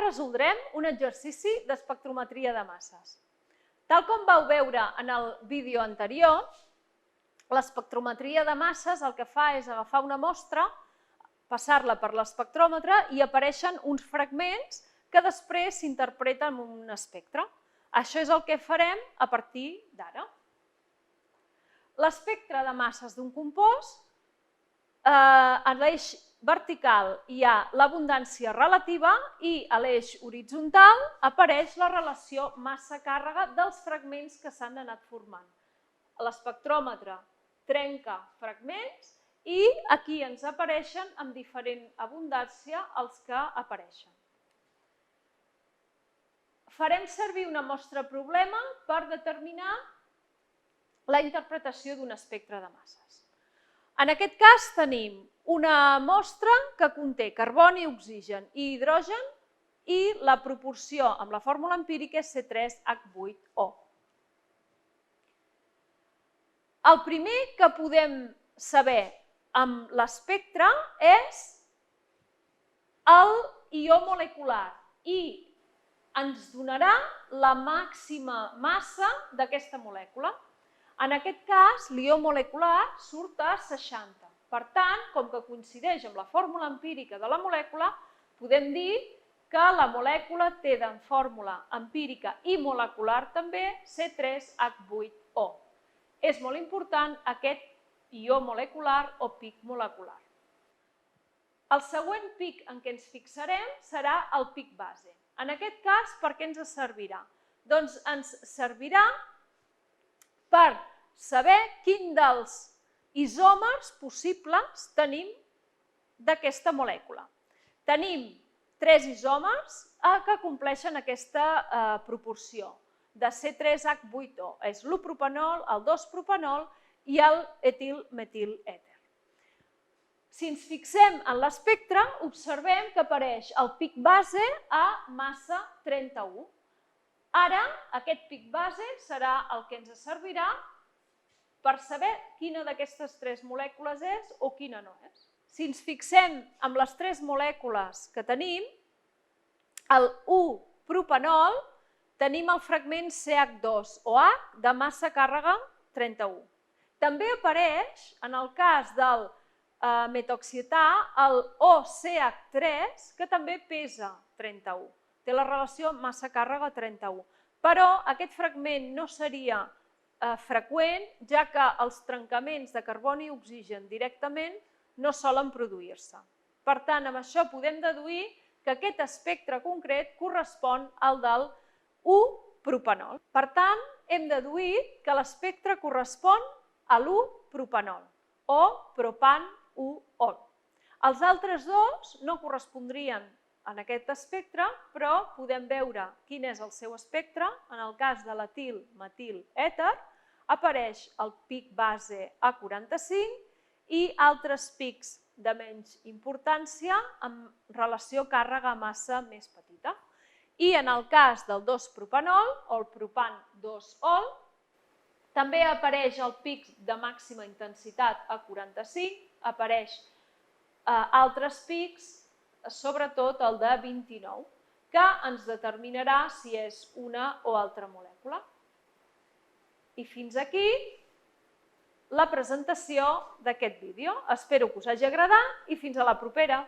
resoldrem un exercici d'espectrometria de masses. Tal com vau veure en el vídeo anterior, l'espectrometria de masses el que fa és agafar una mostra, passar-la per l'espectròmetre i apareixen uns fragments que després s'interpreten en un espectre. Això és el que farem a partir d'ara. L'espectre de masses d'un compost, en l'eix vertical hi ha l'abundància relativa i a l'eix horitzontal apareix la relació massa-càrrega dels fragments que s'han anat formant. L'espectròmetre trenca fragments i aquí ens apareixen amb diferent abundància els que apareixen. Farem servir una mostra problema per determinar la interpretació d'un espectre de masses. En aquest cas tenim una mostra que conté carboni, oxigen i hidrogen i la proporció amb la fórmula empírica és C3H8O. El primer que podem saber amb l'espectre és el ió molecular i ens donarà la màxima massa d'aquesta molècula. En aquest cas, l'ió molecular surt a 60. Per tant, com que coincideix amb la fórmula empírica de la molècula, podem dir que la molècula té de fórmula empírica i molecular també C3H8O. És molt important aquest ió molecular o pic molecular. El següent pic en què ens fixarem serà el pic base. En aquest cas, per què ens servirà? Doncs ens servirà per saber quin dels isòmers possibles tenim d'aquesta molècula. Tenim 3 isòmers que compleixen aquesta proporció de C3H8O. És l'1-propanol, el 2-propanol i l'etil-metil-èter. Si ens fixem en l'espectre, observem que apareix el pic base a massa 31. Ara, aquest pic base serà el que ens servirà per saber quina d'aquestes 3 molècules és o quina no és. Si ens fixem en les 3 molècules que tenim, el 1-propanol, tenim el fragment CH2OH de massa càrrega 31. També apareix, en el cas del metoxietà, el OCH3, que també pesa 31. Té la relació massa-càrrega 31. Però aquest fragment no seria freqüent, ja que els trencaments de carboni i oxigen directament no solen produir-se. Per tant, amb això podem deduir que aquest espectre concret correspon al del 1-propanol. Per tant, hem deduït que l'espectre correspon a l'1-propanol o propan-1-ol. Els altres dos no correspondrien en aquest espectre, però podem veure quin és el seu espectre. En el cas de l'etil-metil-èter apareix el pic base a 45 i altres pics de menys importància amb relació càrrega-massa més petita. I en el cas del 2-propanol o el propan-2-ol, també apareix el pic de màxima intensitat a 45, apareix altres pics, sobretot el de 29, que ens determinarà si és una o altra molècula. I fins aquí la presentació d'aquest vídeo. Espero que us hagi agradat i fins a la propera.